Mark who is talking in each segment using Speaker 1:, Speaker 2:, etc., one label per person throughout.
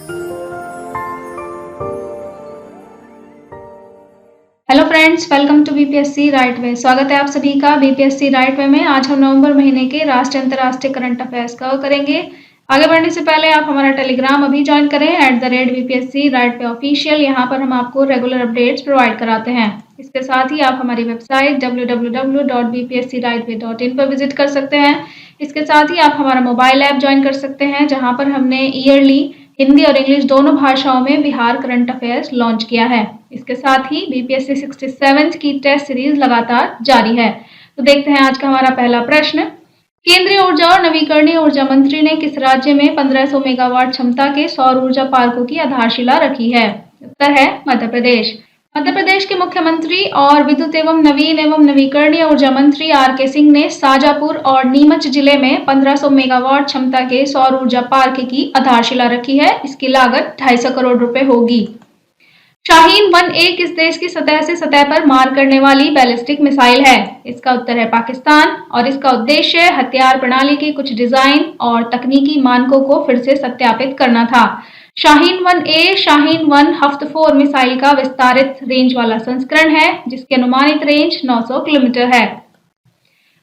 Speaker 1: Hello friends, welcome to BPSC right way. स्वागत है आप सभी का बीपीएससी राइट वे में। आज हम नवंबर महीने के राष्ट्रीय अंतर्राष्ट्रीय करंट अफेयर्स कवर करेंगे। आगे बढ़ने से पहले आप हमारा टेलीग्राम अभी ज्वाइन करें @BPSC राइट वे ऑफिशियल। यहाँ पर हम आपको रेगुलर अपडेट्स प्रोवाइड कराते हैं। इसके साथ ही आप हमारी वेबसाइट www.bpscrightway.in पर विजिट कर सकते हैं। इसके साथ ही आप हमारा मोबाइल ऐप ज्वाइन कर सकते हैं, जहाँ पर हमने ईयरली हिंदी और इंग्लिश दोनों भाषाओं में बिहार करंट अफेयर्स लॉन्च किया है। इसके साथ ही बीपीएससी 67 की टेस्ट सीरीज लगातार जारी है। तो देखते हैं आज का हमारा पहला प्रश्न। केंद्रीय ऊर्जा और नवीकरणीय ऊर्जा मंत्री ने किस राज्य में 1500 मेगावाट क्षमता के सौर ऊर्जा पार्कों की आधारशिला रखी है? उत्तर है मध्य प्रदेश। मध्य प्रदेश के मुख्यमंत्री और विद्युत एवं नवीन एवं नवीकरणीय ऊर्जा मंत्री आर.के. सिंह ने शाजापुर और नीमच जिले में 1500 मेगावाट क्षमता के सौर ऊर्जा पार्क की आधारशिला रखी है। इसकी लागत 250 करोड़ रुपए होगी। शाहीन 1A किस देश की सतह से सतह पर मार करने वाली बैलिस्टिक मिसाइल है? इसका उत्तर है पाकिस्तान और इसका उद्देश्य हथियार प्रणाली के कुछ डिजाइन और तकनीकी मानकों को फिर से सत्यापित करना था। शाहीन 1A शाहीन 1 हफ्त-4 मिसाइल का विस्तारित रेंज वाला संस्करण है, जिसकी अनुमानित रेंज 900 किलोमीटर है।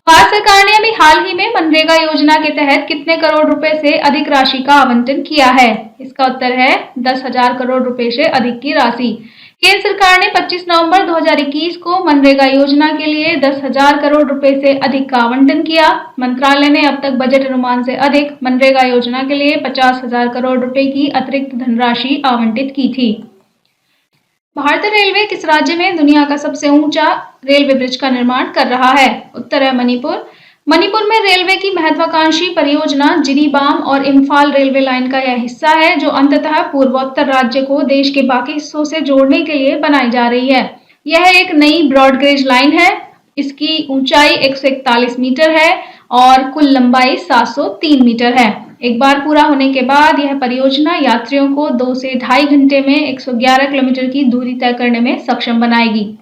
Speaker 1: भारत सरकार ने अभी हाल ही में मनरेगा योजना के तहत कितने करोड़ रुपए से अधिक राशि का आवंटन किया है? इसका उत्तर है 10,000 करोड़ रुपए से अधिक की राशि। केंद्र सरकार ने 25 नवंबर 2021 को मनरेगा योजना के लिए 10,000 करोड़ रुपए से अधिक का आवंटन किया। मंत्रालय ने अब तक बजट अनुमान से अधिक मनरेगा योजना के लिए 50,000 करोड़ रुपए की अतिरिक्त धनराशि आवंटित की थी। भारतीय रेलवे किस राज्य में दुनिया का सबसे ऊंचा रेलवे ब्रिज का निर्माण कर रहा है? उत्तर है मणिपुर। मणिपुर में रेलवे की महत्वाकांक्षी परियोजना जिरीबाम और इम्फाल रेलवे लाइन का यह हिस्सा है, जो अंततः पूर्वोत्तर राज्य को देश के बाकी हिस्सों से जोड़ने के लिए बनाई जा रही है। यह एक नई ब्रॉड गेज लाइन है। इसकी ऊंचाई 141 मीटर है और कुल लंबाई 703 मीटर है। एक बार पूरा होने के बाद यह परियोजना यात्रियों को 2 से ढाई घंटे में 111 किलोमीटर की दूरी तय करने में सक्षम बनाएगी।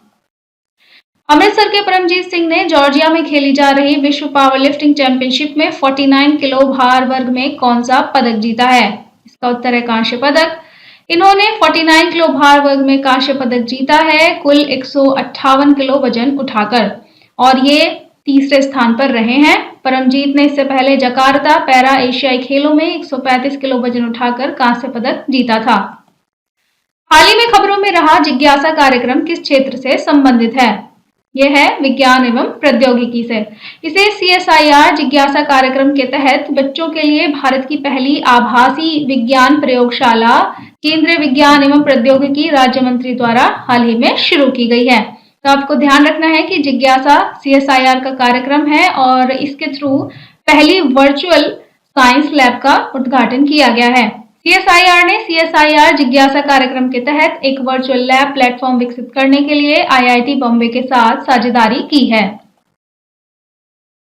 Speaker 1: अमृतसर के परमजीत सिंह ने जॉर्जिया में खेली जा रही विश्व पावर लिफ्टिंग चैंपियनशिप में 49 किलो भार वर्ग में कौन सा पदक जीता है? इसका उत्तर है कांस्य पदक। इन्होंने 49 किलो भार वर्ग में कांस्य पदक जीता है, कुल 158 किलो वजन उठाकर, और ये तीसरे स्थान पर रहे हैं। परमजीत ने इससे पहले जकार्ता पैरा एशियाई खेलों में 135 किलो वजन उठाकर कांस्य पदक जीता था। हाल ही में खबरों में रहा जिज्ञासा कार्यक्रम किस क्षेत्र से संबंधित है? यह है विज्ञान एवं प्रौद्योगिकी से। इसे CSIR जिज्ञासा कार्यक्रम के तहत बच्चों के लिए भारत की पहली आभासी विज्ञान प्रयोगशाला केंद्रीय विज्ञान एवं प्रौद्योगिकी राज्य मंत्री द्वारा हाल ही में शुरू की गई है। तो आपको ध्यान रखना है कि जिज्ञासा CSIR का कार्यक्रम है और इसके थ्रू पहली वर्चुअल साइंस लैब का उद्घाटन किया गया है। CSIR ने CSIR जिज्ञासा कार्यक्रम के तहत एक वर्चुअल लैब प्लेटफॉर्म विकसित करने के लिए IIT बॉम्बे के साथ साझेदारी की है।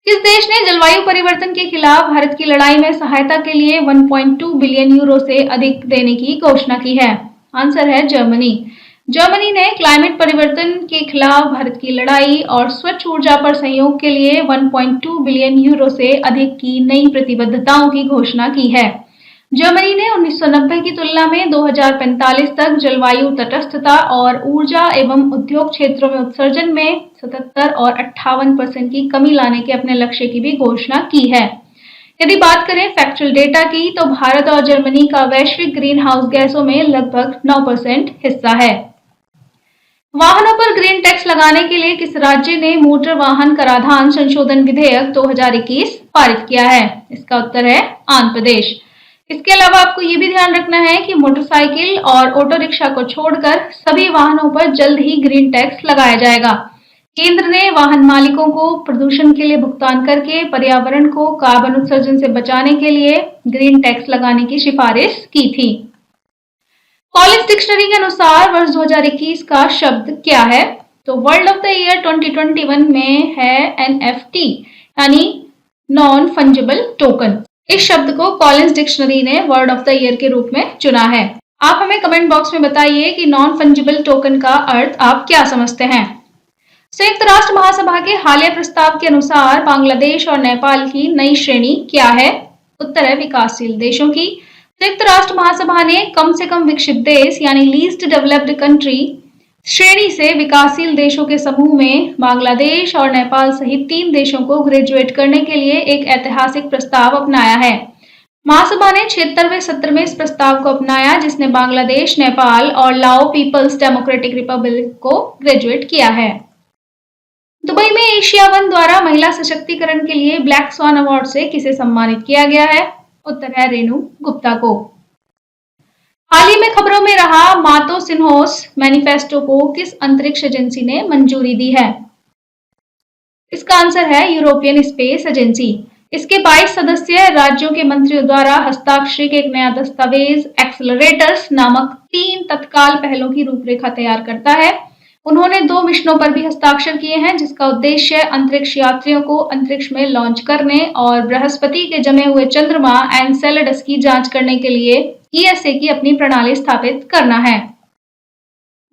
Speaker 1: किस देश ने जलवायु परिवर्तन के खिलाफ भारत की लड़ाई में सहायता के लिए 1.2 बिलियन यूरो से अधिक देने की घोषणा की है? आंसर है जर्मनी। जर्मनी ने क्लाइमेट परिवर्तन के खिलाफ भारत की लड़ाई और स्वच्छ ऊर्जा पर सहयोग के लिए 1.2 बिलियन यूरो से अधिक की नई प्रतिबद्धताओं की घोषणा की है। जर्मनी ने 1990 की तुलना में 2045 तक जलवायु तटस्थता और ऊर्जा एवं उद्योग क्षेत्रों में उत्सर्जन में 77 और 58% की कमी लाने के अपने लक्ष्य की भी घोषणा की है। यदि बात करें फैक्चुअल डेटा की, तो भारत और जर्मनी का वैश्विक ग्रीन हाउस गैसों में लगभग 9% हिस्सा है। वाहनों पर ग्रीन टैक्स लगाने के लिए किस राज्य ने मोटर वाहन कराधान संशोधन विधेयक 2021 पारित किया है? इसका उत्तर है आंध्र प्रदेश। इसके अलावा आपको ये भी ध्यान रखना है कि मोटरसाइकिल और ऑटो रिक्शा को छोड़कर सभी वाहनों पर जल्द ही ग्रीन टैक्स लगाया जाएगा। केंद्र ने वाहन मालिकों को प्रदूषण के लिए भुगतान करके पर्यावरण को कार्बन उत्सर्जन से बचाने के लिए ग्रीन टैक्स लगाने की सिफारिश की थी। कॉलिंस डिक्शनरी के अनुसार वर्ष 2021 का शब्द क्या है? तो वर्ड ऑफ द ईयर 2021 में है NFT यानी नॉन फंजिबल टोकन। इस शब्द को कॉलिंस डिक्शनरी ने वर्ड ऑफ द ईयर के रूप में चुना है। आप हमें कमेंट बॉक्स में बताइए कि नॉन फंजिबल टोकन का अर्थ आप क्या समझते हैं। संयुक्त राष्ट्र महासभा के हालिया प्रस्ताव के अनुसार बांग्लादेश और नेपाल की नई श्रेणी क्या है? उत्तर है विकासशील देशों की। संयुक्त राष्ट्र महासभा ने कम से कम विकसित देश यानी लीस्ट डेवलप्ड कंट्री श्रेणी से विकासशील देशों के समूह में बांग्लादेश और नेपाल सहित 3 देशों को ग्रेजुएट करने के लिए एक ऐतिहासिक प्रस्ताव अपनाया है। महासभा ने 76वें सत्र में इस प्रस्ताव को अपनाया, जिसने बांग्लादेश, नेपाल और लाओ पीपल्स डेमोक्रेटिक रिपब्लिक को ग्रेजुएट किया है। दुबई में एशिया वन द्वारा महिला सशक्तिकरण के लिए ब्लैक स्वान अवार्ड से किसे सम्मानित किया गया है? उत्तर है रेणु गुप्ता को। हाल ही में खबरों में रहा मातो सिन्होस मैनिफेस्टो को किस अंतरिक्ष एजेंसी ने मंजूरी दी है? इसका आंसर है यूरोपियन स्पेस एजेंसी। इसके 22 सदस्य राज्यों के मंत्रियों द्वारा हस्ताक्षरित एक नया दस्तावेज एक्सेलरेटर्स नामक 3 तत्काल पहलों की रूपरेखा तैयार करता है। उन्होंने 2 मिशनों पर भी हस्ताक्षर किए हैं, जिसका उद्देश्य अंतरिक्ष यात्रियों को अंतरिक्ष में लॉन्च करने और बृहस्पति के जमे हुए चंद्रमा एनसेलेडस की जांच करने के लिए ईएसए की अपनी प्रणाली स्थापित करना है।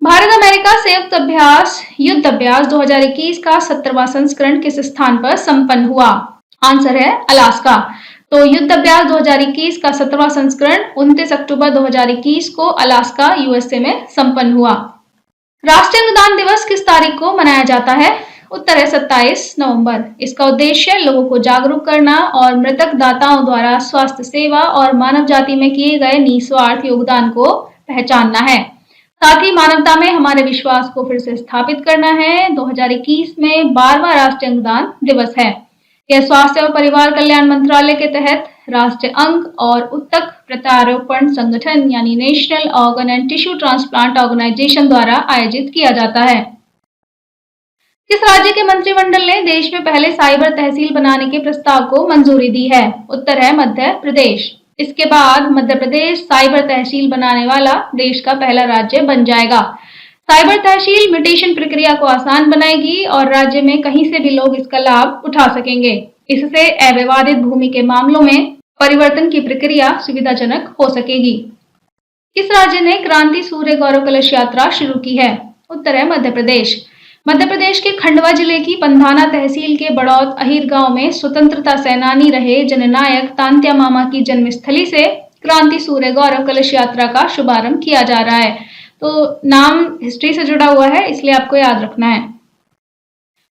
Speaker 1: भारत अमेरिका संयुक्त अभ्यास युद्ध अभ्यास 2021 का 17वां संस्करण किस स्थान पर संपन्न हुआ? आंसर है अलास्का। तो युद्ध अभ्यास 2021 का 17वां संस्करण 29 अक्टूबर 2021 को अलास्का यूएसए में संपन्न हुआ। राष्ट्रीय अंगदान दिवस किस तारीख को मनाया जाता है? उत्तर है 27 नवंबर। इसका उद्देश्य लोगों को जागरूक करना और मृतक दाताओं द्वारा स्वास्थ्य सेवा और मानव जाति में किए गए निस्वार्थ योगदान को पहचानना है। साथ ही मानवता में हमारे विश्वास को फिर से स्थापित करना है। 2021 में 12वां राष्ट्रीय अंगदान दिवस है। यह स्वास्थ्य और परिवार कल्याण मंत्रालय के तहत राष्ट्रीय अंग और उत्तक प्रत्यारोपण संगठन यानी national organ and tissue transplant organisation द्वारा आयोजित किया जाता है। किस राज्य के मंत्रिमंडल ने देश में पहले साइबर तहसील बनाने के प्रस्ताव को मंजूरी दी है? उत्तर है मध्य प्रदेश। इसके बाद मध्य प्रदेश साइबर तहसील बनाने वाला देश का पहला राज्य बन जाएगा। साइबर तहसील म्यूटेशन प्रक्रिया को आसान बनाएगी और राज्य में कहीं से भी लोग इसका लाभ उठा सकेंगे। इससे अविवादित भूमि के मामलों में परिवर्तन की प्रक्रिया सुविधाजनक हो सकेगी। किस राज्य ने क्रांति सूर्य गौरव कलश यात्रा शुरू की है? उत्तर है मध्य प्रदेश। मध्य प्रदेश के खंडवा जिले की पंधाना तहसील के बड़ौत अहिर गांव में स्वतंत्रता सेनानी रहे जननायक तांत्या मामा की जन्मस्थली से क्रांति सूर्य गौरव कलश यात्रा का शुभारंभ किया जा रहा है। तो नाम हिस्ट्री से जुड़ा हुआ है, इसलिए आपको याद रखना है।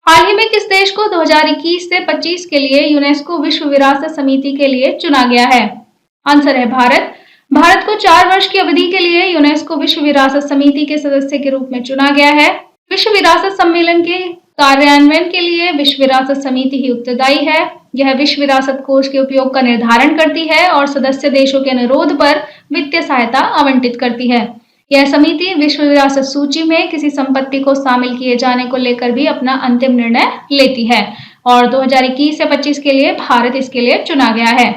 Speaker 1: हाल ही में किस देश को 2021 से 25 के लिए यूनेस्को विश्व विरासत समिति के लिए चुना गया है? आंसर है भारत। भारत को 4 वर्ष की अवधि के लिए यूनेस्को विश्व विरासत समिति के सदस्य के रूप में चुना गया है। विश्व विरासत सम्मेलन के कार्यान्वयन के लिए विश्व विरासत समिति ही उत्तरदायी है। यह विश्व विरासत कोष के उपयोग का निर्धारण करती है और सदस्य देशों के अनुरोध पर वित्तीय सहायता आवंटित करती है। यह समिति विश्व विरासत सूची में किसी संपत्ति को शामिल किए जाने को लेकर भी अपना अंतिम निर्णय लेती है और 2021 से 25 के लिए भारत इसके लिए चुना गया है।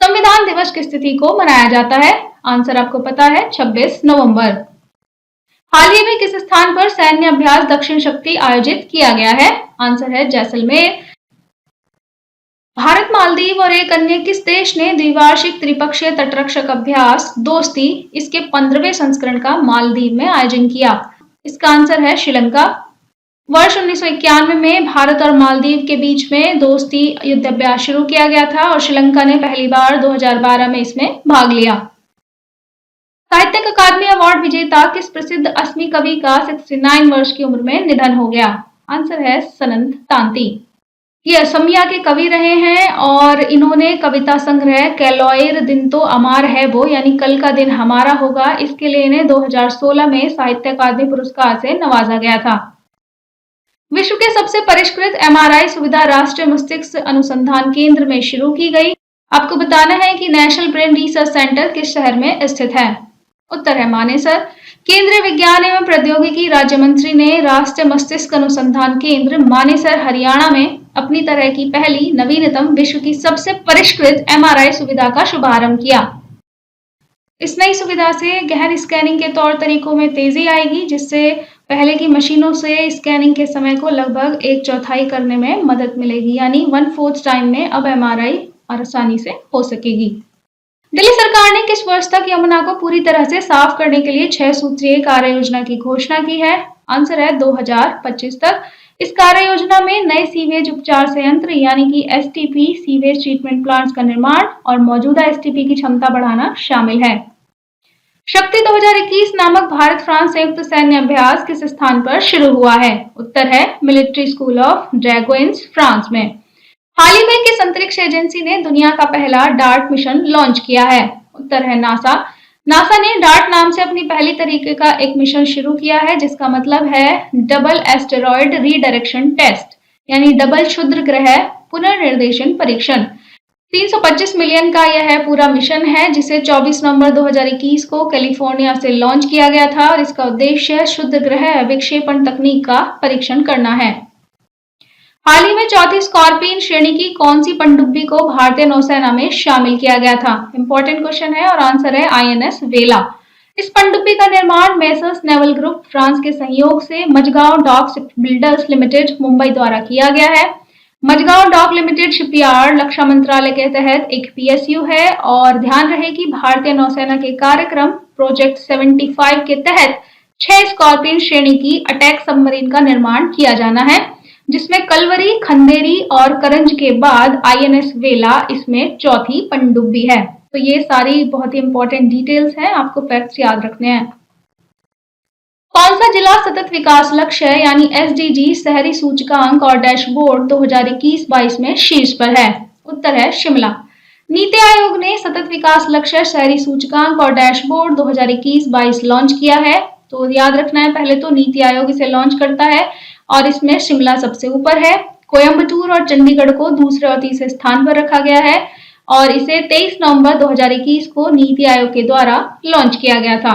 Speaker 1: संविधान दिवस किस तिथि को मनाया जाता है? आंसर आपको पता है 26 नवंबर। हाल ही में किस स्थान पर सैन्य अभ्यास दक्षिण शक्ति आयोजित किया गया है? आंसर है जैसलमेर। भारत, मालदीव और एक अन्य किस देश ने द्विवार्षिक त्रिपक्षीय तटरक्षक अभ्यास दोस्ती इसके 15वें संस्करण का मालदीव में आयोजन किया? इसका आंसर है श्रीलंका। वर्ष 1991 में भारत और मालदीव के बीच में दोस्ती युद्ध अभ्यास शुरू किया गया था और श्रीलंका ने पहली बार 2012 में इसमें भाग लिया। साहित्यिक अकादमी अवार्ड विजेता किस प्रसिद्ध असमी कवि का 69 वर्ष की उम्र में निधन हो गया? आंसर है सनंत तांती। ये असमिया के कवि रहे हैं और इन्होंने कविता संग्रह कैलोइर दिन तो अमार है वो यानी कल का दिन हमारा होगा, इसके लिए इन्हें 2016 में साहित्य अकादमी पुरस्कार से नवाजा गया था। विश्व के सबसे परिष्कृत एमआरआई सुविधा राष्ट्रीय मस्तिष्क अनुसंधान केंद्र में शुरू की गई। आपको बताना है कि नेशनल ब्रेन रिसर्च सेंटर किस शहर में स्थित है? उत्तर है मानेसर। केंद्रीय विज्ञान एवं प्रौद्योगिकी राज्य मंत्री ने राष्ट्रीय मस्तिष्क अनुसंधान केंद्र मानेसर हरियाणा में अपनी तरह की पहली नवीनतम विश्व की सबसे परिष्कृत एमआरआई सुविधा का शुभारंभ किया। इस नई सुविधा से गहन स्कैनिंग के तौर तरीकों में तेजी आएगी, जिससे पहले की मशीनों से स्कैनिंग के समय को लगभग 1/4 करने में मदद मिलेगी, यानी 1/4 टाइम में अब एमआरआई आसानी से हो सकेगी। दिल्ली सरकार ने किस वर्ष तक यमुना को पूरी तरह से साफ करने के लिए 6 सूत्रीय कार्य योजना की घोषणा की है? आंसर है 2025 तक। इस कार्य योजना में नए सीवेज उपचार संयंत्र यानी कि एसटीपी सीवेज ट्रीटमेंट प्लांट्स का निर्माण और मौजूदा एसटीपी की क्षमता बढ़ाना शामिल है। शक्ति 2021 नामक भारत फ्रांस संयुक्त सैन्य अभ्यास किस स्थान पर शुरू हुआ है? उत्तर है मिलिट्री स्कूल ऑफ ड्रैगोइन्स, फ्रांस में। हाल ही में किस अंतरिक्ष एजेंसी ने दुनिया का पहला डार्ट मिशन लॉन्च किया है? उत्तर है नासा। नासा ने डार्ट नाम से अपनी पहली तरीके का एक मिशन शुरू किया है जिसका मतलब है डबल एस्टेरॉयड रीडायरेक्शन टेस्ट यानी डबल क्षुद्र ग्रह पुनर्निर्देशन परीक्षण। 325 मिलियन का यह पूरा मिशन है जिसे 24 नवंबर 2021 को कैलिफोर्निया से लॉन्च किया गया था और इसका उद्देश्य क्षुद्र ग्रह विक्षेपण तकनीक का परीक्षण करना है। हाल ही में चौथी स्कॉर्पियन श्रेणी की कौन सी पनडुब्बी को भारतीय नौसेना में शामिल किया गया था? इंपॉर्टेंट क्वेश्चन है और आंसर है आईएनएस वेला। इस पनडुब्बी का निर्माण मेसर्स नेवल ग्रुप फ्रांस के सहयोग से Mazagon dock shipbuilders limited Mumbai द्वारा किया गया है। मझगांव डॉक लिमिटेड शिपयार्ड रक्षा मंत्रालय के तहत एक पीएसयू है और ध्यान रहे कि भारतीय नौसेना के कार्यक्रम प्रोजेक्ट 75 के तहत 6 स्कॉर्पियन श्रेणी की अटैक सबमरीन का निर्माण किया जाना है जिसमें कलवरी, खंदेरी और करंज के बाद आईएनएस वेला इसमें चौथी पनडुब्बी है। तो ये सारी बहुत ही इंपॉर्टेंट डिटेल्स हैं, आपको फैक्ट्स याद रखने हैं। कौन सा जिला सतत विकास लक्ष्य यानी एसडीजी शहरी सूचकांक और डैशबोर्ड 2021-22 में शीर्ष पर है? उत्तर है शिमला। नीति आयोग ने सतत विकास लक्ष्य शहरी सूचकांक और डैशबोर्ड 2021-22 लॉन्च किया है। तो याद रखना है, पहले तो नीति आयोग इसे लॉन्च करता है और इसमें शिमला सबसे ऊपर है। कोयम्बटूर और चंडीगढ़ को दूसरे और तीसरे स्थान पर रखा गया है और इसे 23 नवंबर 2021 को नीति आयोग के द्वारा लॉन्च किया गया था।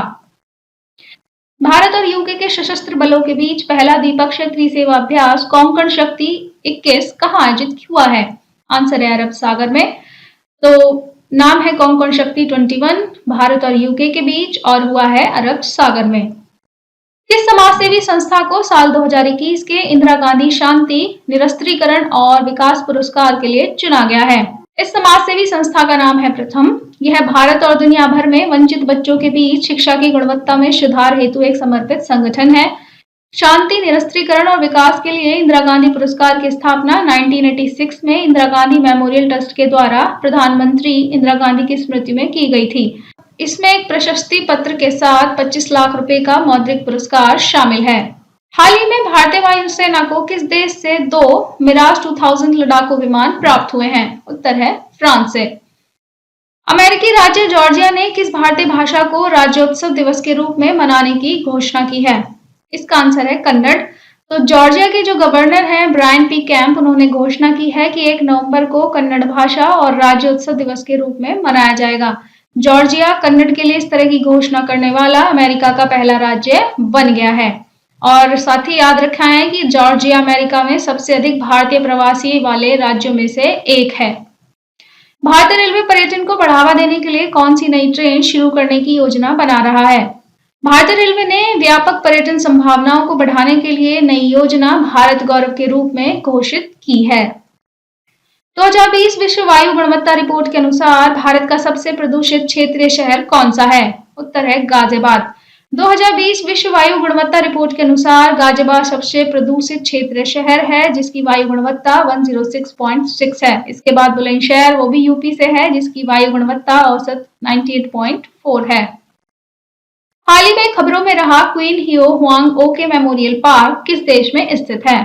Speaker 1: भारत और यूके के सशस्त्र बलों के बीच पहला द्विपक्षीय त्रिसेवा अभ्यास कोंकण शक्ति 21 कहाँ आयोजित हुआ है? आंसर है अरब सागर में। तो नाम है कोंकण शक्ति 21, भारत और यूके के बीच और हुआ है अरब सागर में। किस समाजसेवी संस्था को साल 2021 के इंदिरा गांधी शांति, निरस्त्रीकरण और विकास पुरस्कार के लिए चुना गया है? इस समाजसेवी संस्था का नाम है प्रथम। यह भारत और दुनिया भर में वंचित बच्चों के बीच शिक्षा की गुणवत्ता में सुधार हेतु एक समर्पित संगठन है। शांति, निरस्त्रीकरण और विकास के लिए इंदिरा गांधी पुरस्कार की स्थापना 1986 में इंदिरा गांधी मेमोरियल ट्रस्ट के द्वारा प्रधानमंत्री इंदिरा गांधी की स्मृति में की गई थी। इसमें एक प्रशस्ति पत्र के साथ 25 लाख रुपए का मौद्रिक पुरस्कार शामिल है। हाल ही में भारतीय वायुसेना को किस देश से 2 मिराज 2000 लड़ाकू विमान प्राप्त हुए हैं? उत्तर है फ्रांस से। अमेरिकी राज्य जॉर्जिया ने किस भारतीय भाषा को राज्योत्सव दिवस के रूप में मनाने की घोषणा की है? इसका आंसर है कन्नड़। तो जॉर्जिया के जो गवर्नर हैं ब्रायन पी कैंप, उन्होंने घोषणा की है कि 1 नवंबर को कन्नड़ भाषा और राज्योत्सव दिवस के रूप में मनाया जाएगा। जॉर्जिया कन्नड़ के लिए इस तरह की घोषणा करने वाला अमेरिका का पहला राज्य बन गया है। और साथ ही याद रखा है कि जॉर्जिया अमेरिका में सबसे अधिक भारतीय प्रवासी वाले राज्यों में से एक है। भारतीय रेलवे पर्यटन को बढ़ावा देने के लिए कौन सी नई ट्रेन शुरू करने की योजना बना रहा है? भारतीय रेलवे ने व्यापक पर्यटन संभावनाओं को बढ़ाने के लिए नई योजना भारत गौरव के रूप में घोषित की है। 2020 विश्व वायु गुणवत्ता रिपोर्ट के अनुसार भारत का सबसे प्रदूषित क्षेत्रीय शहर कौन सा है? उत्तर है गाजियाबाद। 2020 विश्व वायु गुणवत्ता रिपोर्ट के अनुसार गाजियाबाद सबसे प्रदूषित क्षेत्रीय शहर है जिसकी वायु गुणवत्ता 106.6 है। इसके बाद बुलंदशहर, वो भी यूपी से है, जिसकी वायु गुणवत्ता औसत 98.4 है। हाल ही में खबरों में रहा क्वीन हियो हुआंग ओके मेमोरियल पार्क किस देश में स्थित है?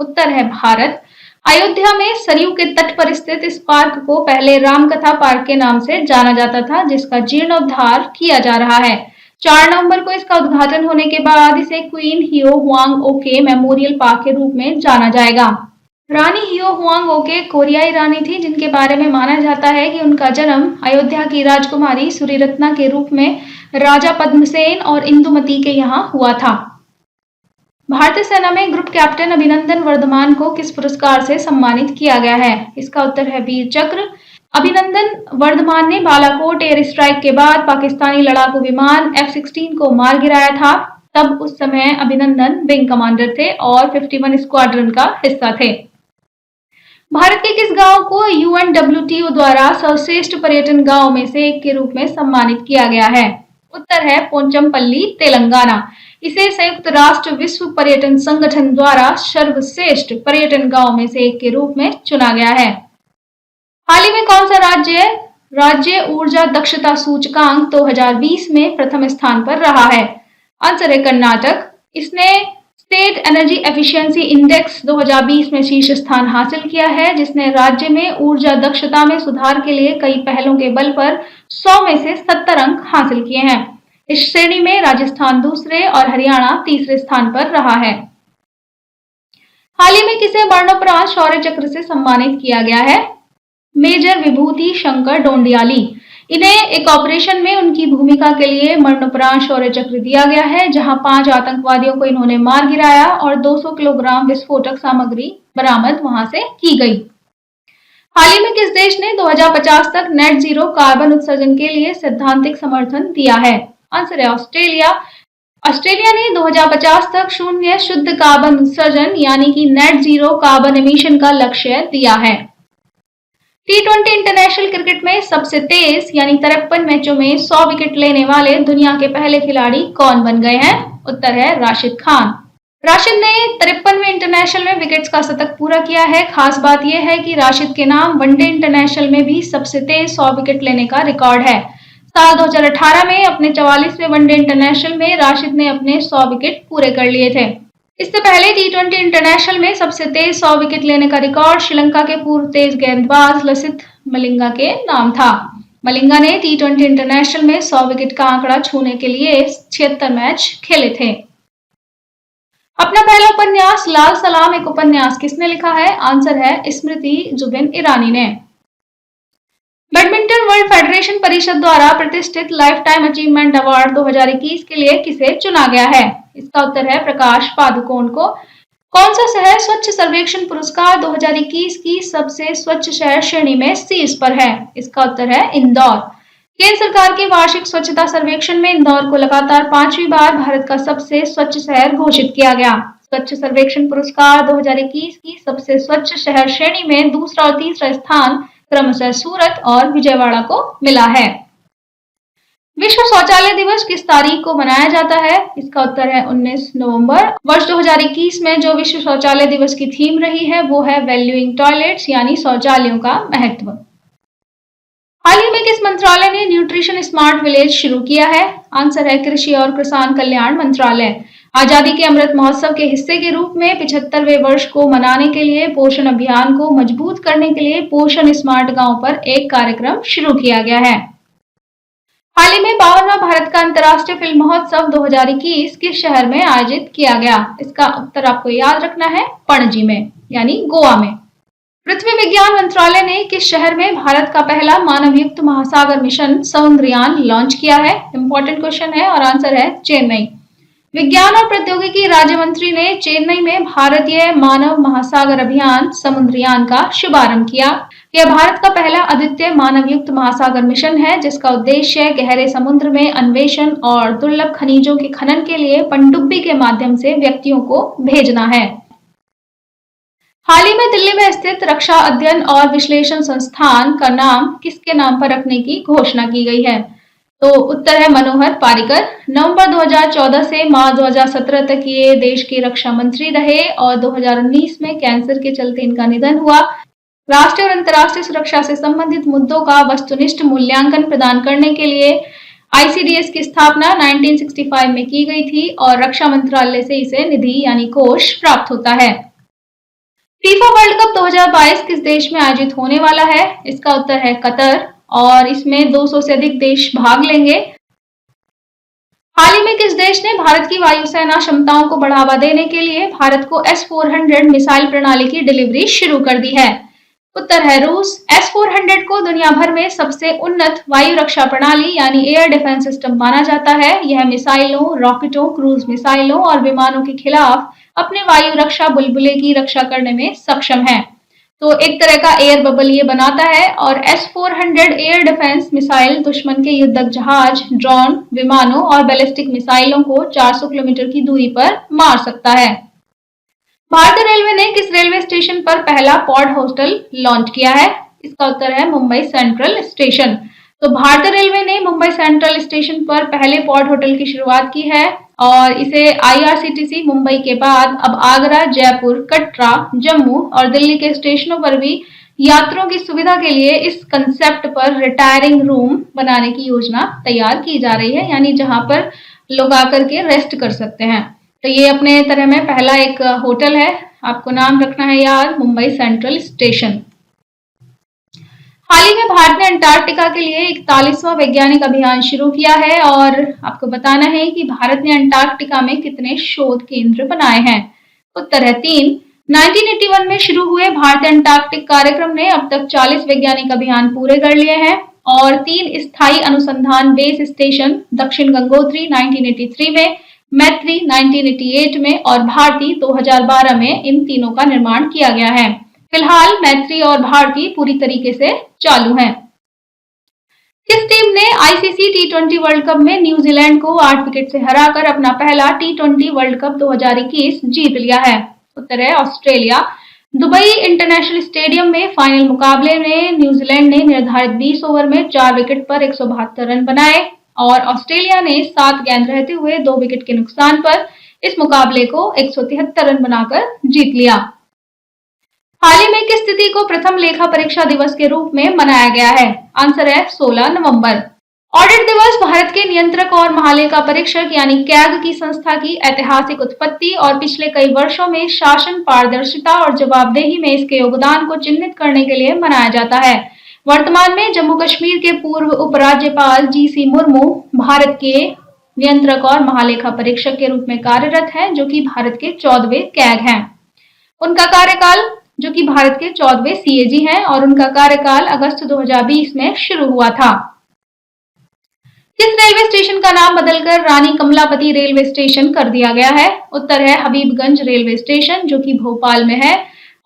Speaker 1: उत्तर है भारत। अयोध्या में सरयू के तट पर स्थित इस पार्क को पहले रामकथा पार्क के नाम से जाना जाता था जिसका जीर्णोद्धार किया जा रहा है। 4 नवंबर को इसका उद्घाटन होने के बाद इसे क्वीन हियो हुआंग ओके मेमोरियल पार्क के रूप में जाना जाएगा। रानी हियो हुआंग ओके कोरियाई रानी थी जिनके बारे में माना जाता है कि उनका जन्म अयोध्या की राजकुमारी सूरीरत्ना के रूप में राजा पद्मसेन और इंदुमती के यहाँ हुआ था। भारतीय सेना में ग्रुप कैप्टन अभिनंदन वर्धमान को किस पुरस्कार से सम्मानित किया गया है? इसका उत्तर है वीर चक्र। अभिनंदन वर्धमान ने बालाकोट एयर स्ट्राइक के बाद पाकिस्तानी लड़ाकू विमान F-16 को मार गिराया था। तब उस समय अभिनंदन विंग कमांडर थे और 51 स्क्वाड्रन का हिस्सा थे। भारत के किस गांव को UNWTO द्वारा सर्वश्रेष्ठ पर्यटन गांव में से एक के रूप में सम्मानित किया गया है? उत्तर है पोचमपल्ली, तेलंगाना। इसे संयुक्त राष्ट्र विश्व पर्यटन संगठन द्वारा सर्वश्रेष्ठ पर्यटन गांव में से एक के रूप में चुना गया है। हाल ही में कौन सा राज्य ऊर्जा दक्षता सूचकांक 2020 में प्रथम स्थान पर रहा है? आंसर है कर्नाटक। इसने स्टेट एनर्जी एफिशिएंसी इंडेक्स 2020 में शीर्ष स्थान हासिल किया है, जिसने राज्य में ऊर्जा दक्षता में सुधार के लिए कई पहलों के बल पर 100 में से 70 अंक हासिल किए हैं। इस श्रेणी में राजस्थान दूसरे और हरियाणा तीसरे स्थान पर रहा है। हाल ही में किसे मरणोपरांत शौर्य चक्र से सम्मानित किया गया है? मेजर विभूति शंकर डोंडियाली। इन्हें एक ऑपरेशन में उनकी भूमिका के लिए मरणोपरांत शौर्य चक्र दिया गया है, जहां 5 आतंकवादियों को इन्होंने मार गिराया और 200 किलोग्राम विस्फोटक सामग्री बरामद वहां से की गई। हाल ही में किस देश ने 2050 तक नेट जीरो कार्बन उत्सर्जन के लिए सैद्धांतिक समर्थन दिया है? आंसर है ऑस्ट्रेलिया। ऑस्ट्रेलिया ने 2050 तक शून्य शुद्ध कार्बन उत्सर्जन यानी कि नेट जीरो कार्बन एमिशन का लक्ष्य दिया है। T20 इंटरनेशनल क्रिकेट में सबसे तेज यानी 53 मैचों में 100 विकेट लेने वाले दुनिया के पहले खिलाड़ी कौन बन गए हैं? उत्तर है राशिद खान। राशिद ने 53वें इंटरनेशनल में विकेट्स का शतक पूरा किया है। खास बात यह है कि राशिद के नाम वनडे इंटरनेशनल में भी सबसे तेज 100 विकेट लेने का रिकॉर्ड है। साल 2018 में अपने 44वें वनडे इंटरनेशनल में राशिद ने अपने 100 विकेट पूरे कर लिए थे। इससे पहले T20 इंटरनेशनल में सबसे तेज 100 विकेट लेने का रिकॉर्ड श्रीलंका के पूर्व तेज गेंदबाज लसिथ मलिंगा के नाम था। मलिंगा ने T20 इंटरनेशनल में 100 विकेट का आंकड़ा छूने के लिए 76 मैच खेले थे। अपना पहला उपन्यास लाल सलाम एक उपन्यास किसने लिखा है? आंसर है स्मृति जुबिन ईरानी ने। बैडमिंटन वर्ल्ड फेडरेशन परिषद द्वारा प्रतिष्ठित लाइफ टाइम अचीवमेंट अवार्ड 2021 के लिए किसे चुना गया है? इसका उत्तर है प्रकाश पादुकोण को। कौन सा शहर स्वच्छ सर्वेक्षण पुरस्कार 2021 की सबसे स्वच्छ शहर श्रेणी में शीर्ष पर है? इसका उत्तर है इंदौर। केंद्र सरकार के वार्षिक स्वच्छता सर्वेक्षण में इंदौर को लगातार 5वीं बार भारत का सबसे स्वच्छ शहर घोषित किया गया। स्वच्छ सर्वेक्षण पुरस्कार 2021 की सबसे स्वच्छ शहर श्रेणी में दूसरा और तीसरा स्थान क्रमशः सूरत और विजयवाड़ा को मिला है। विश्व शौचालय दिवस किस तारीख को मनाया जाता है? इसका उत्तर है 19 नवंबर। वर्ष 2021 में जो विश्व शौचालय दिवस की थीम रही है वो है वैल्यूइंग टॉयलेट्स यानी शौचालयों का महत्व। हाल ही में किस मंत्रालय ने न्यूट्रिशन स्मार्ट विलेज शुरू किया है? आंसर है कृषि और किसान कल्याण मंत्रालय। आजादी के अमृत महोत्सव के हिस्से के रूप में 75वें वर्ष को मनाने के लिए पोषण अभियान को मजबूत करने के लिए पोषण स्मार्ट गांव पर एक कार्यक्रम शुरू किया गया है। हाल ही में 52वां भारत का अंतर्राष्ट्रीय फिल्म महोत्सव 2021 किस शहर में आयोजित किया गया? इसका उत्तर आपको याद रखना है पणजी में यानी गोवा में। पृथ्वी विज्ञान मंत्रालय ने किस शहर में भारत का पहला मानवयुक्त महासागर मिशन समुद्रयान लॉन्च किया है? इंपॉर्टेंट क्वेश्चन है और आंसर है चेन्नई। विज्ञान और प्रौद्योगिकी राज्य मंत्री ने चेन्नई में भारतीय मानव महासागर अभियान समुद्रयान का शुभारंभ किया। यह भारत का पहला अद्वितीय मानवयुक्त महासागर मिशन है, जिसका उद्देश्य गहरे समुद्र में अन्वेषण और दुर्लभ खनिजों के खनन के लिए पनडुब्बी के माध्यम से व्यक्तियों को भेजना है। हाल ही में दिल्ली में स्थित रक्षा अध्ययन और विश्लेषण संस्थान का नाम किसके नाम पर रखने की घोषणा की गई है? तो उत्तर है मनोहर पारिकर। नवंबर 2014 से मार्च 2017 तक ये देश के रक्षा मंत्री रहे और 2019 में कैंसर के चलते इनका निधन हुआ। राष्ट्रीय और अंतर्राष्ट्रीय सुरक्षा से संबंधित मुद्दों का वस्तुनिष्ठ मूल्यांकन प्रदान करने के लिए ICDS की स्थापना 1965 में की गई थी और रक्षा मंत्रालय से इसे निधि यानी कोष प्राप्त होता है। फीफा वर्ल्ड कप 2022 किस देश में आयोजित होने वाला है? इसका उत्तर है कतर और इसमें 200 से अधिक देश भाग लेंगे। हाल ही में किस देश ने भारत की वायुसेना क्षमताओं को बढ़ावा देने के लिए भारत को S-400 मिसाइल प्रणाली की डिलीवरी शुरू कर दी है? उत्तर है रूस। S-400 को दुनिया भर में सबसे उन्नत वायु रक्षा प्रणाली यानी एयर डिफेंस सिस्टम माना जाता है। यह मिसाइलों, रॉकेटों, क्रूज मिसाइलों और विमानों के खिलाफ अपने वायु रक्षा बुलबुले की रक्षा करने में सक्षम है। तो एक तरह का एयर बबल ये बनाता है और S-400 एयर डिफेंस मिसाइल दुश्मन के युद्धक जहाज, ड्रोन, विमानों और बैलिस्टिक मिसाइलों को 400 किलोमीटर की दूरी पर मार सकता है। भारतीय रेलवे ने किस रेलवे स्टेशन पर पहला पॉड होटल लॉन्च किया है? इसका उत्तर है मुंबई सेंट्रल स्टेशन। तो भारतीय रेलवे ने मुंबई सेंट्रल स्टेशन पर पहले पॉड होटल की शुरुआत की है और इसे IRCTC मुंबई के बाद अब आगरा, जयपुर, कटरा, जम्मू और दिल्ली के स्टेशनों पर भी यात्रियों की सुविधा के लिए इस कंसेप्ट पर रिटायरिंग रूम बनाने की योजना तैयार की जा रही है, यानी जहां पर लोग आकर के रेस्ट कर सकते हैं। तो ये अपने तरह में पहला एक होटल है। आपको नाम रखना है यार, मुंबई सेंट्रल स्टेशन। हाल ही में भारत ने अंटार्कटिका के लिए 41वां वैज्ञानिक अभियान शुरू किया है और आपको बताना है कि भारत ने अंटार्कटिका में कितने शोध केंद्र बनाए हैं। उत्तर है 3। 1981 में शुरू हुए भारतीय अंटार्कटिक कार्यक्रम ने अब तक 40 वैज्ञानिक अभियान पूरे कर लिए हैं और 3 स्थायी अनुसंधान बेस स्टेशन दक्षिण गंगोत्री 1983 में, मैत्री 1988 में और भारती 2012 में इन तीनों का निर्माण किया गया है। फिलहाल मैत्री और भारती पूरी तरीके से चालू हैं। किस टीम ने ICC T20 वर्ल्ड कप में न्यूजीलैंड को 8 विकेट से हराकर अपना पहला T20 वर्ल्ड कप 2021 जीत लिया है? उत्तर है ऑस्ट्रेलिया। दुबई इंटरनेशनल स्टेडियम में फाइनल मुकाबले में न्यूजीलैंड ने निर्धारित 20 ओवर में 4 विकेट पर 172 रन बनाए और ऑस्ट्रेलिया ने 7 गेंद रहते हुए 2 विकेट के नुकसान पर इस मुकाबले को 173 रन बनाकर जीत लिया। हाल ही में किस तिथि को प्रथम लेखा परीक्षा दिवस के रूप में मनाया गया है? आंसर है 16 नवंबर। ऑडिट दिवस भारत के नियंत्रक और महालेखा परीक्षक यानी कैग की संस्था की ऐतिहासिक उत्पत्ति और पिछले कई वर्षों में शासन, पारदर्शिता और जवाबदेही में इसके योगदान को चिन्हित करने के लिए मनाया जाता है। वर्तमान में जम्मू कश्मीर के पूर्व उपराज्यपाल GC मुर्मू भारत के नियंत्रक और महालेखा परीक्षक के रूप में कार्यरत हैं, जो कि भारत के 14वें कैग हैं। उनका कार्यकाल जो कि भारत के 14वें CAG हैं और उनका कार्यकाल अगस्त 2020 में शुरू हुआ था। किस रेलवे स्टेशन का नाम बदलकर रानी कमलापति रेलवे स्टेशन कर दिया गया है? उत्तर है हबीबगंज रेलवे स्टेशन, जो कि भोपाल में है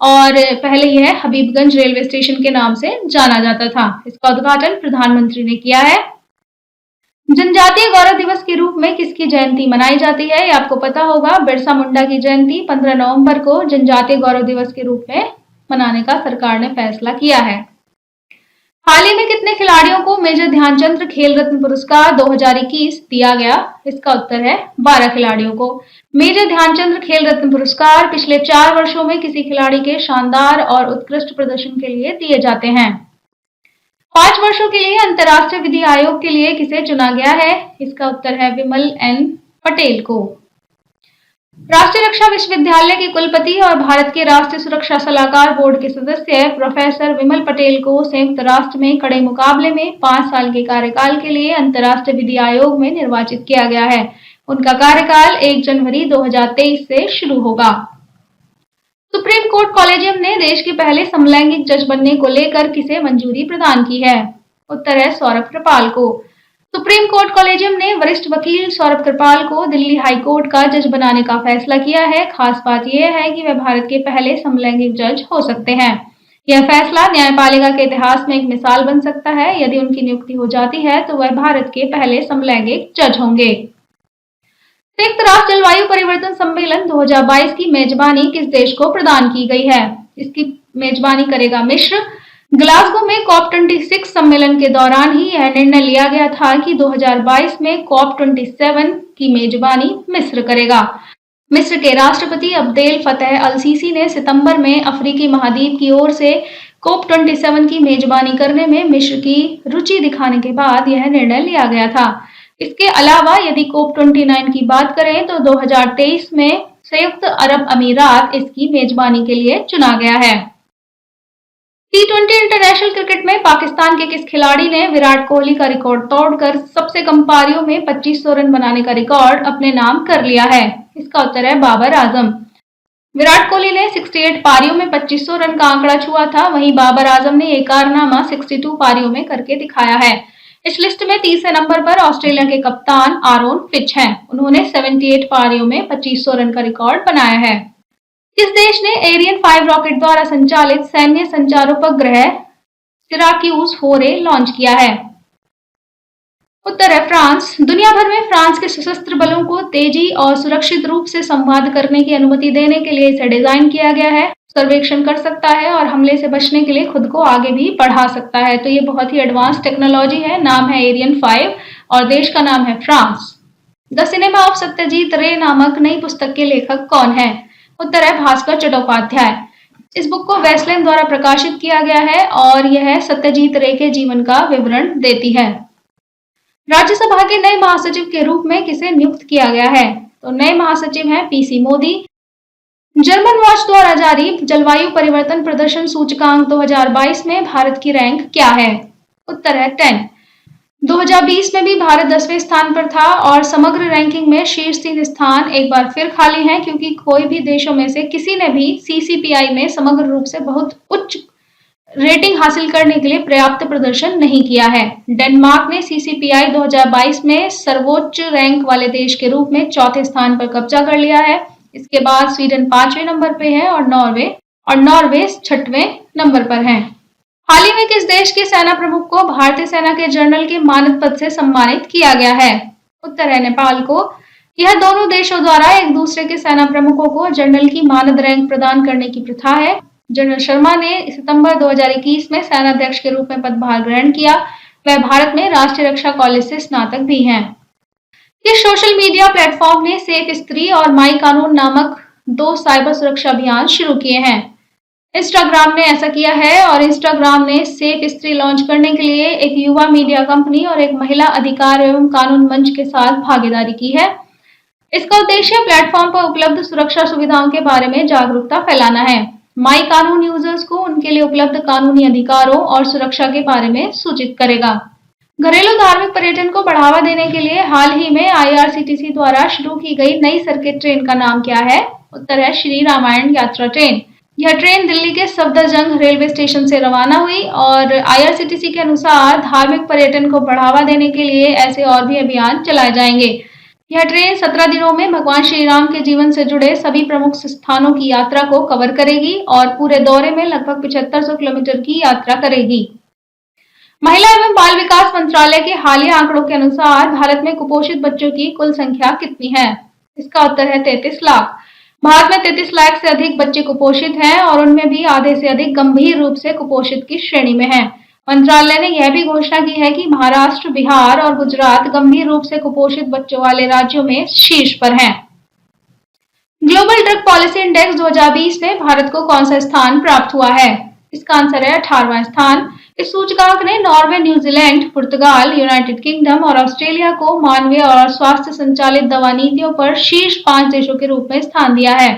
Speaker 1: और पहले यह हबीबगंज रेलवे स्टेशन के नाम से जाना जाता था। इसका उद्घाटन प्रधानमंत्री ने किया है। जनजातीय गौरव दिवस के रूप में किसकी जयंती मनाई जाती है? ये आपको पता होगा, बिरसा मुंडा की जयंती 15 नवंबर को जनजातीय गौरव दिवस के रूप में मनाने का सरकार ने फैसला किया है। हाल ही में कितने खिलाड़ियों को मेजर ध्यानचंद खेल रत्न पुरस्कार 2021 दिया गया? इसका उत्तर है 12 खिलाड़ियों को। मेजर ध्यानचंद खेल रत्न पुरस्कार पिछले 4 वर्षों में किसी खिलाड़ी के शानदार और उत्कृष्ट प्रदर्शन के लिए दिए जाते हैं। 5 वर्षों के लिए अंतर्राष्ट्रीय विधि आयोग के लिए किसे चुना गया है? इसका उत्तर है विमल N पटेल को। राष्ट्रीय रक्षा विश्वविद्यालय के कुलपति और भारत के राष्ट्रीय सुरक्षा सलाहकार बोर्ड के सदस्य प्रोफेसर विमल पटेल को संयुक्त राष्ट्र में कड़े मुकाबले में 5 साल के कार्यकाल के लिए अंतर्राष्ट्रीय विधि आयोग में निर्वाचित किया गया है। उनका कार्यकाल 1 जनवरी 2023 से शुरू होगा। सुप्रीम कोर्ट कॉलेजियम ने देश के पहले समलैंगिक जज बनने को लेकर किसे मंजूरी प्रदान की है? उत्तर है सौरभ कृपाल को। सुप्रीम कोर्ट कॉलेजियम ने वरिष्ठ वकील सौरभ कृपाल को दिल्ली हाई कोर्ट का जज बनाने का फैसला किया है। खास बात यह है कि वे भारत के पहले समलैंगिक जज हो सकते हैं। यह फैसला न्यायपालिका के इतिहास में एक मिसाल बन सकता है। यदि उनकी नियुक्ति हो जाती है तो वह भारत के पहले समलैंगिक जज होंगे। संयुक्त राष्ट्र जलवायु परिवर्तन सम्मेलन 2022 की मेजबानी किस देश को प्रदान की गई है? इसकी मेजबानी करेगा मिस्र। ग्लासगो में COP26 सम्मेलन के दौरान ही यह निर्णय लिया गया था कि 2022 में COP27 की मेजबानी मिस्र करेगा। मिस्र के राष्ट्रपति अब्देल फतेह अल सीसी ने सितंबर में अफ्रीकी महाद्वीप की ओर से COP27 की मेजबानी करने में मिस्र की रुचि दिखाने के बाद यह निर्णय लिया गया था। इसके अलावा यदि COP29 की बात करें तो 2023 में संयुक्त अरब अमीरात इसकी मेजबानी के लिए चुना गया है। T20 इंटरनेशनल क्रिकेट में पाकिस्तान के किस खिलाड़ी ने विराट कोहली का रिकॉर्ड तोड़कर सबसे कम पारियों में 2500 रन बनाने का रिकॉर्ड अपने नाम कर लिया है? इसका उत्तर है बाबर आजम। विराट कोहली ने 68 पारियों में 2500 रन का आंकड़ा छुआ था, वहीं बाबर आजम ने ये कारनामा 62 पारियों में करके दिखाया है। इस लिस्ट में तीसरे नंबर पर ऑस्ट्रेलिया के कप्तान आरोन फिंच हैं। उन्होंने 78 पारियों में 2500 रन का रिकॉर्ड बनाया है। किस देश ने एरियन 5 रॉकेट द्वारा संचालित सैन्य संचारोपग्रह सिराक्यूज 4A लॉन्च किया है? उत्तर है फ्रांस। दुनिया भर में फ्रांस के सशस्त्र बलों को तेजी और सुरक्षित रूप से संवाद करने की अनुमति देने के लिए इसे डिजाइन किया गया है। सर्वेक्षण कर सकता है और हमले से बचने के लिए खुद को आगे भी बढ़ा सकता है। तो ये बहुत ही एडवांस टेक्नोलॉजी है। नाम है एरियन 5 और देश का नाम है France. The cinema of Satyajit रे नामक नई पुस्तक के लेखक कौन है? उत्तर है भास्कर चट्टोपाध्याय। इस बुक को वेस्लेन द्वारा प्रकाशित किया गया है और यह सत्यजीत रे के जीवन का विवरण देती है। राज्यसभा के नए महासचिव के रूप में किसे नियुक्त किया गया है? तो नए महासचिव हैं पीसी मोदी। जर्मन वॉच द्वारा जारी जलवायु परिवर्तन प्रदर्शन सूचकांक 2022 में भारत की रैंक क्या है? उत्तर है 10। 2020 में भी भारत 10वें स्थान पर था और समग्र रैंकिंग में शीर्ष 3 स्थान एक बार फिर खाली हैं क्योंकि कोई भी देशों में से किसी ने भी सीसीपीआई में समग्र रूप से बहुत उच्च रेटिंग हासिल करने के लिए पर्याप्त प्रदर्शन नहीं किया है। डेनमार्क ने सीसीपीआई 2022 में सर्वोच्च रैंक वाले देश के रूप में चौथे स्थान पर कब्जा कर लिया है। इसके बाद स्वीडन 5वें नंबर पे है और नॉर्वे 6वें नंबर पर है। हाल ही में किस देश के सेना प्रमुख को भारतीय सेना के जनरल के मानद पद से सम्मानित किया गया है? उत्तर है नेपाल को। यह दोनों देशों द्वारा एक दूसरे के सेना प्रमुखों को जनरल की मानद रैंक प्रदान करने की प्रथा है। जनरल शर्मा ने सितंबर 2021 में सेनाध्यक्ष के रूप में पदभार ग्रहण किया। वह भारत में राष्ट्रीय रक्षा कॉलेज से स्नातक भी हैं। इस सोशल मीडिया प्लेटफॉर्म ने सेफ स्त्री और माई कानून नामक 2 साइबर सुरक्षा अभियान शुरू किए हैं। इंस्टाग्राम ने ऐसा किया है और इंस्टाग्राम ने सेफ स्त्री लॉन्च करने के लिए एक युवा मीडिया कंपनी और एक महिला अधिकार एवं कानून मंच के साथ भागीदारी की है। इसका उद्देश्य प्लेटफॉर्म पर उपलब्ध सुरक्षा सुविधाओं के बारे में जागरूकता फैलाना है। माई कानून यूजर्स को उनके लिए उपलब्ध कानूनी अधिकारों और सुरक्षा के बारे में सूचित करेगा। घरेलू धार्मिक पर्यटन को बढ़ावा देने के लिए हाल ही में आईआरसीटीसी द्वारा शुरू की गई नई सर्किट ट्रेन का नाम क्या है? उत्तर है श्री रामायण यात्रा ट्रेन। यह ट्रेन दिल्ली के सफदरजंग रेलवे स्टेशन से रवाना हुई और आईआरसीटीसी के अनुसार धार्मिक पर्यटन को बढ़ावा देने के लिए ऐसे और भी अभियान चलाए जाएंगे। यह ट्रेन 17 दिनों में भगवान श्री राम के जीवन से जुड़े सभी प्रमुख स्थानों की यात्रा को कवर करेगी और पूरे दौरे में लगभग 7500 किलोमीटर की यात्रा करेगी। महिला एवं बाल विकास मंत्रालय के हालिया आंकड़ों के अनुसार भारत में कुपोषित बच्चों की कुल संख्या कितनी है? इसका उत्तर है 33 लाख। भारत में 33 लाख से अधिक बच्चे कुपोषित हैं और उनमें भी आधे से अधिक गंभीर रूप से कुपोषित की श्रेणी में हैं। मंत्रालय ने यह भी घोषणा की है कि महाराष्ट्र, बिहार और गुजरात गंभीर रूप से कुपोषित बच्चों वाले राज्यों में शीर्ष पर हैं। ग्लोबल ड्रग पॉलिसी इंडेक्स 2020 में भारत को कौन सा स्थान प्राप्त हुआ है? इसका आंसर है 18वां स्थान। इस सूचकांक ने नॉर्वे, न्यूजीलैंड, पुर्तगाल, यूनाइटेड किंगडम और ऑस्ट्रेलिया को मानवीय और स्वास्थ्य संचालित दवा नीतियों पर शीर्ष 5 देशों के रूप में स्थान दिया है।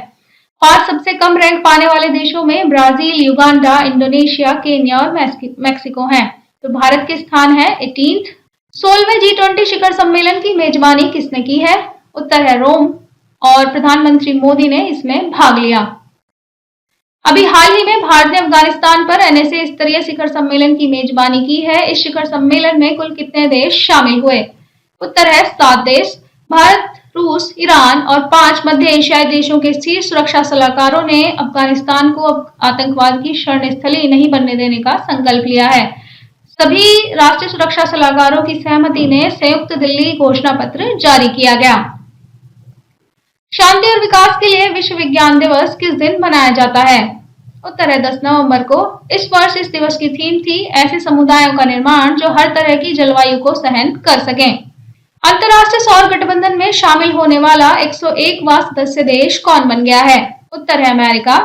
Speaker 1: 5 सबसे कम रैंक पाने वाले देशों में ब्राजील, युगांडा, इंडोनेशिया, केन्या और मैक्सिको हैं। तो भारत के स्थान है 18th। 16वें G20 शिखर सम्मेलन की मेजबानी किसने की है? उत्तर है रोम और प्रधानमंत्री मोदी ने इसमें भाग लिया। अभी हाल ही में भारत ने अफगानिस्तान पर एनएसए स्तरीय शिखर सम्मेलन की मेजबानी की है। इस शिखर सम्मेलन में कुल कितने देश शामिल हुए? उत्तर है 7 देश। भारत, रूस, ईरान और 5 मध्य एशियाई देशों के शीर्ष सुरक्षा सलाहकारों ने अफगानिस्तान को आतंकवाद की शरण स्थली नहीं बनने देने का संकल्प लिया है। सभी राष्ट्रीय सुरक्षा सलाहकारों की सहमति ने संयुक्त दिल्ली घोषणा पत्र जारी किया गया। शांति और विकास के लिए विश्व विज्ञान दिवस किस दिन मनाया जाता है? उत्तर है 10 नवंबर को। इस वर्ष इस दिवस की थीम थी ऐसे समुदायों का निर्माण जो हर तरह की जलवायु को सहन कर सकें। अंतर्राष्ट्रीय सौर गठबंधन में शामिल होने वाला 101वां सदस्य देश कौन बन गया है? उत्तर है अमेरिका।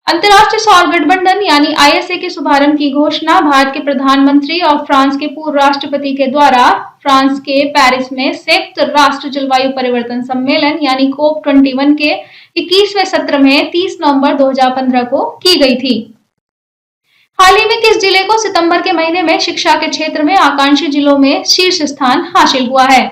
Speaker 1: अंतर्राष्ट्रीय सौर गठबंधन यानी आईएसए के शुभारंभ की घोषणा भारत के प्रधानमंत्री और फ्रांस के पूर्व राष्ट्रपति के द्वारा फ्रांस के पेरिस में संयुक्त राष्ट्र जलवायु परिवर्तन सम्मेलन यानी COP21 के 21वें सत्र में 30 नवंबर 2015 को की गई थी। हाल ही में किस जिले को सितंबर के महीने में शिक्षा के क्षेत्र में आकांक्षी जिलों में शीर्ष स्थान हासिल हुआ है?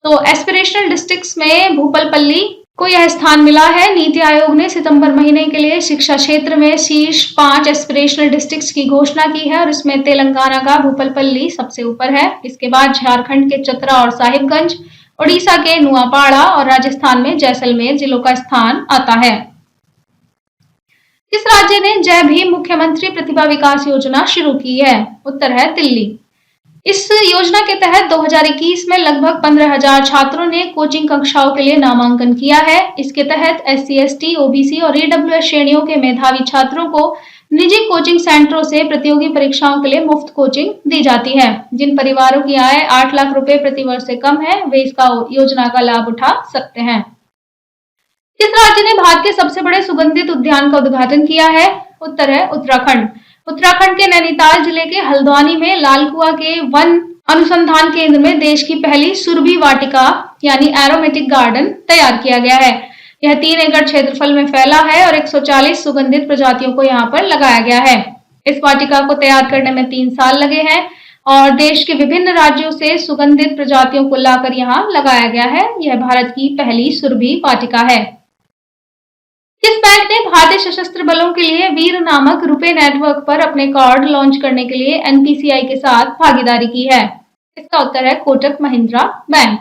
Speaker 1: तो एस्पिरेशनल डिस्ट्रिक्ट्स में भूपालपल्ली को यह स्थान मिला है। नीति आयोग ने सितंबर महीने के लिए शिक्षा क्षेत्र में शीर्ष 5 एस्पिरेशनल डिस्ट्रिक्ट्स की घोषणा की है और इसमें तेलंगाना का भूपालपल्ली सबसे ऊपर है। इसके बाद झारखंड के चतरा और साहिबगंज, ओडिशा के नुआपाड़ा और राजस्थान में जैसलमेर जिलों का स्थान आता है। किस राज्य ने जय भीम मुख्यमंत्री प्रतिभा विकास योजना शुरू की है? उत्तर है दिल्ली। इस योजना के तहत 2021 में लगभग 15,000 छात्रों ने कोचिंग कक्षाओं के लिए नामांकन किया है। इसके तहत SC, ST, OBC और EWS श्रेणियों के मेधावी छात्रों को निजी कोचिंग सेंटरों से प्रतियोगी परीक्षाओं के लिए मुफ्त कोचिंग दी जाती है। जिन परिवारों की आय 8 लाख रुपए प्रति वर्ष से कम है, वे इसका योजना का लाभ उठा सकते हैं। किस राज्य ने भारत के सबसे बड़े सुगंधित उद्यान का उद्घाटन किया है? उत्तर है उत्तराखंड। उत्तराखंड के नैनीताल जिले के हल्द्वानी में लालकुआ के वन अनुसंधान केंद्र में देश की पहली सुरभि वाटिका यानी एरोमेटिक गार्डन तैयार किया गया है। यह 3 एकड़ क्षेत्रफल में फैला है और 140 सुगंधित प्रजातियों को यहाँ पर लगाया गया है। इस वाटिका को तैयार करने में 3 साल लगे हैं और देश के विभिन्न राज्यों से सुगंधित प्रजातियों को लाकर यहाँ लगाया गया है। यह भारत की पहली सुरभि वाटिका है। किस बैंक ने भारतीय सशस्त्र बलों के लिए वीर नामक रुपे नेटवर्क पर अपने कार्ड लॉन्च करने के लिए एनपीसीआई के साथ भागीदारी की है? इसका उत्तर है कोटक महिंद्रा बैंक।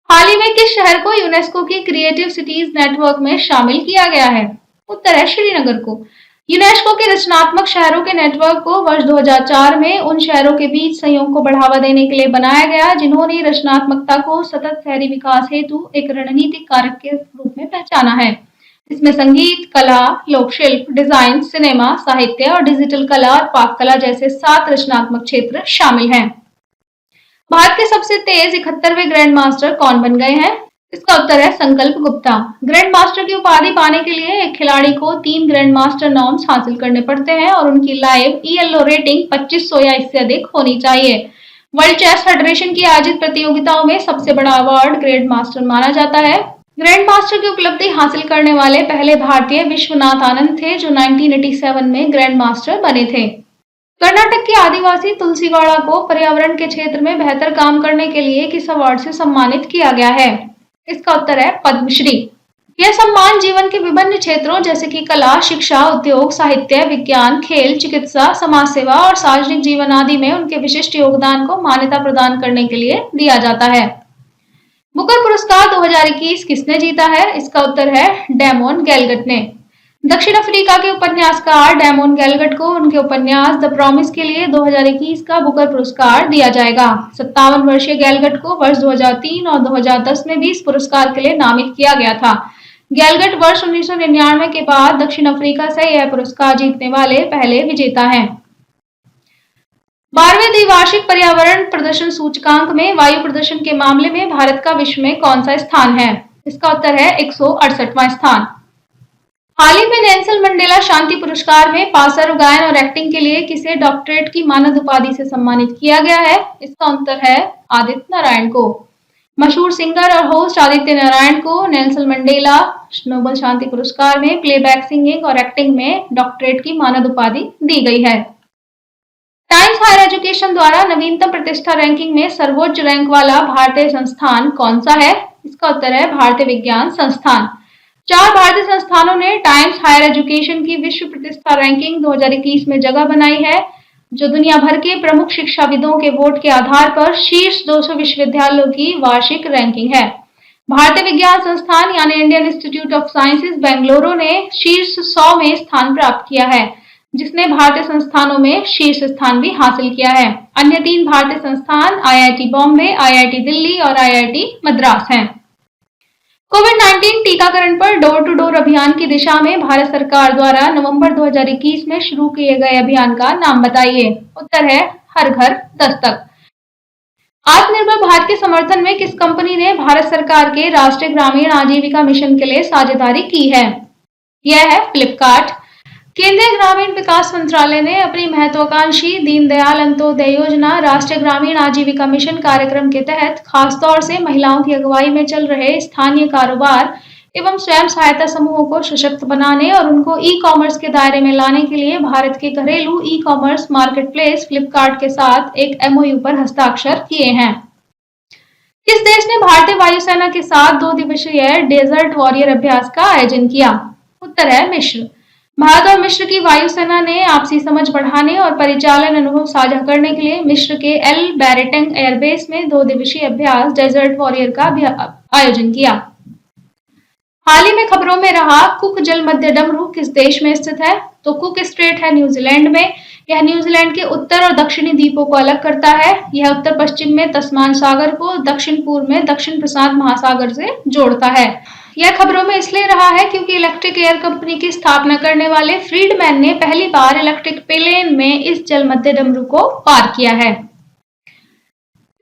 Speaker 1: हाल ही में किस शहर को यूनेस्को की क्रिएटिव सिटीज नेटवर्क में शामिल किया गया है? उत्तर है श्रीनगर को। यूनेस्को के रचनात्मक शहरों के नेटवर्क को वर्ष 2004 में उन शहरों के बीच सहयोग को बढ़ावा देने के लिए बनाया गया जिन्होंने रचनात्मकता को सतत शहरी विकास हेतु एक रणनीतिक कारक के रूप में पहचाना है। इसमें संगीत, कला, लोक शिल्प, डिजाइन, सिनेमा, साहित्य और डिजिटल कला और पाक कला जैसे 7 रचनात्मक क्षेत्र शामिल हैं। भारत के सबसे तेज 71वें ग्रैंड मास्टर कौन बन गए हैं? इसका उत्तर है संकल्प गुप्ता। ग्रैंड मास्टर की उपाधि पाने के लिए एक खिलाड़ी को 3 ग्रैंड मास्टर नॉर्म्स हासिल करने पड़ते हैं और उनकी लाइव ELO रेटिंग 2500 या इससे अधिक होनी चाहिए। वर्ल्ड चेस फेडरेशन की आयोजित प्रतियोगिताओं में सबसे बड़ा अवार्ड ग्रैंड मास्टर माना जाता है। ग्रैंड मास्टर की उपलब्धि हासिल करने वाले पहले भारतीय विश्वनाथ आनंद थे जो 1987 में ग्रैंड मास्टर बने थे। कर्नाटक के आदिवासी तुलसीगौड़ा को पर्यावरण के क्षेत्र में बेहतर काम करने के लिए किस अवार्ड से सम्मानित किया गया है? इसका उत्तर है पद्मश्री। यह सम्मान जीवन के विभिन्न क्षेत्रों जैसे कि कला, शिक्षा, उद्योग, साहित्य, विज्ञान, खेल, चिकित्सा, समाज सेवा और सार्वजनिक जीवन आदि में उनके विशिष्ट योगदान को मान्यता प्रदान करने के लिए दिया जाता है। बुकर पुरस्कार 2021 किसने जीता है? इसका उत्तर है डैमोन गैलगट ने। दक्षिण अफ्रीका के उपन्यासकार डैमोन गैलगट को उनके उपन्यास द प्रॉमिस के लिए 2021 का बुकर पुरस्कार दिया जाएगा। 57 वर्षीय गैलगट को वर्ष 2003 और 2010 में भी इस पुरस्कार के लिए नामित किया गया था। गैलगट वर्ष 1999 के बाद दक्षिण अफ्रीका से यह पुरस्कार जीतने वाले पहले विजेता हैं। 12वें द्विवार्षिक पर्यावरण प्रदर्शन सूचकांक में वायु प्रदूषण के मामले में भारत का विश्व में कौन सा स्थान है? इसका उत्तर है 168वां स्थान। हाल ही में नेल्सन मंडेला शांति पुरस्कार में पासर, गायन और एक्टिंग के लिए किसे डॉक्टरेट की मानद उपाधि से सम्मानित किया गया है? इसका उत्तर है आदित्य नारायण को। मशहूर सिंगर और होस्ट आदित्य नारायण को नेल्सन मंडेला नोबेल शांति पुरस्कार में प्लेबैक सिंगिंग और एक्टिंग में डॉक्टरेट की मानद उपाधि दी गई है। टाइम्स हायर एजुकेशन द्वारा नवीनतम प्रतिष्ठा रैंकिंग में सर्वोच्च रैंक वाला भारतीय संस्थान कौन सा है? इसका उत्तर है भारतीय विज्ञान संस्थान। 4 भारतीय संस्थानों ने टाइम्स हायर एजुकेशन की विश्व प्रतिष्ठा रैंकिंग 2021 में जगह बनाई है, जो दुनिया भर के प्रमुख शिक्षाविदों के वोट के आधार पर शीर्ष 200 विश्वविद्यालयों की वार्षिक रैंकिंग है। भारतीय विज्ञान संस्थान यानी Indian institute of sciences Bengaluru ने शीर्ष 100 में स्थान प्राप्त किया है, जिसने भारतीय संस्थानों में शीर्ष स्थान भी हासिल किया है। अन्य 3 भारतीय संस्थान IIT बॉम्बे, IIT दिल्ली और IIT मद्रास हैं। कोविड-19 टीकाकरण पर डोर टू डोर अभियान की दिशा में भारत सरकार द्वारा नवंबर 2021 में शुरू किए गए अभियान का नाम बताइए। उत्तर है हर घर दस्तक। आत्मनिर्भर भारत के समर्थन में किस कंपनी ने भारत सरकार के राष्ट्रीय ग्रामीण आजीविका मिशन के लिए साझेदारी की है? यह है फ्लिपकार्ट। केंद्रीय ग्रामीण विकास मंत्रालय ने अपनी महत्वाकांक्षी दीनदयाल अंत्योदय योजना राष्ट्रीय ग्रामीण आजीविका मिशन कार्यक्रम के तहत खासतौर से महिलाओं की अगुवाई में चल रहे स्थानीय कारोबार एवं स्वयं सहायता समूहों को सशक्त बनाने और उनको ई-कॉमर्स के दायरे में लाने के लिए भारत के घरेलू ई-कॉमर्स मार्केटप्लेस फ्लिपकार्ट के साथ एक MOU पर हस्ताक्षर किए हैं। किस देश ने भारतीय वायुसेना के साथ 2 दिवसीय डेजर्ट वॉरियर अभ्यास का आयोजन किया? उत्तर है मिस्र। भारत और मिस्र की वायुसेना ने आपसी समझ बढ़ाने और परिचालन अनुभव साझा करने के लिए मिस्र के एल बैरेटंग एयरबेस में 2 दिवसीय अभ्यास डेजर्ट वॉरियर का आयोजन किया। हाल ही में खबरों में रहा कुक जल मध्य डमरू किस देश में स्थित है? तो कुक स्ट्रेट है न्यूजीलैंड में। यह न्यूजीलैंड के उत्तर और दक्षिणी द्वीपों को अलग करता है। यह उत्तर पश्चिम में तस्मान सागर को, दक्षिण पूर्व में दक्षिण प्रशांत महासागर से जोड़ता है। यह खबरों में इसलिए रहा है क्योंकि इलेक्ट्रिक एयर कंपनी की स्थापना करने वाले फ्रीडमैन ने पहली बार इलेक्ट्रिक प्लेन में इस जलमध्य डमरू को पार किया है।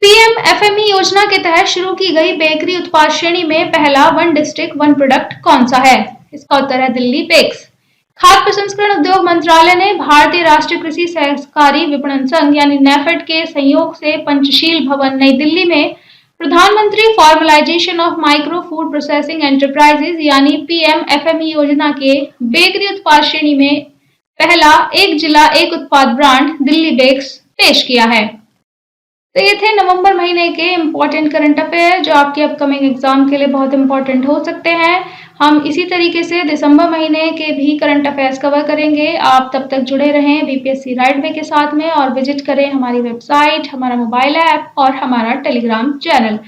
Speaker 1: पीएम एफएमई योजना के तहत शुरू की गई बेकरी उत्पाद श्रेणी में पहला वन डिस्ट्रिक्ट वन प्रोडक्ट कौन सा है? इसका उत्तर है दिल्ली बेक्स। खाद्य प्रसंस्करण उद्योग मंत्रालय ने भारतीय राष्ट्रीय कृषि सहकारी विपणन संघ यानी नेफेड के सहयोग से पंचशील भवन नई दिल्ली में प्रधानमंत्री formalisation of micro food processing enterprises यानी पीएमएफएमई योजना के बेकरी उत्पाद श्रेणी में पहला एक जिला एक उत्पाद ब्रांड दिल्ली बेक्स पेश किया है। तो ये थे नवंबर महीने के इम्पोर्टेंट करंट अफेयर जो आपके अपकमिंग एग्जाम के लिए बहुत इंपॉर्टेंट हो सकते हैं। हम इसी तरीके से दिसंबर महीने के भी करंट अफेयर्स कवर करेंगे। आप तब तक जुड़े रहें बीपीएससी राइट वे के साथ में और विजिट करें हमारी वेबसाइट, हमारा मोबाइल ऐप और हमारा टेलीग्राम चैनल।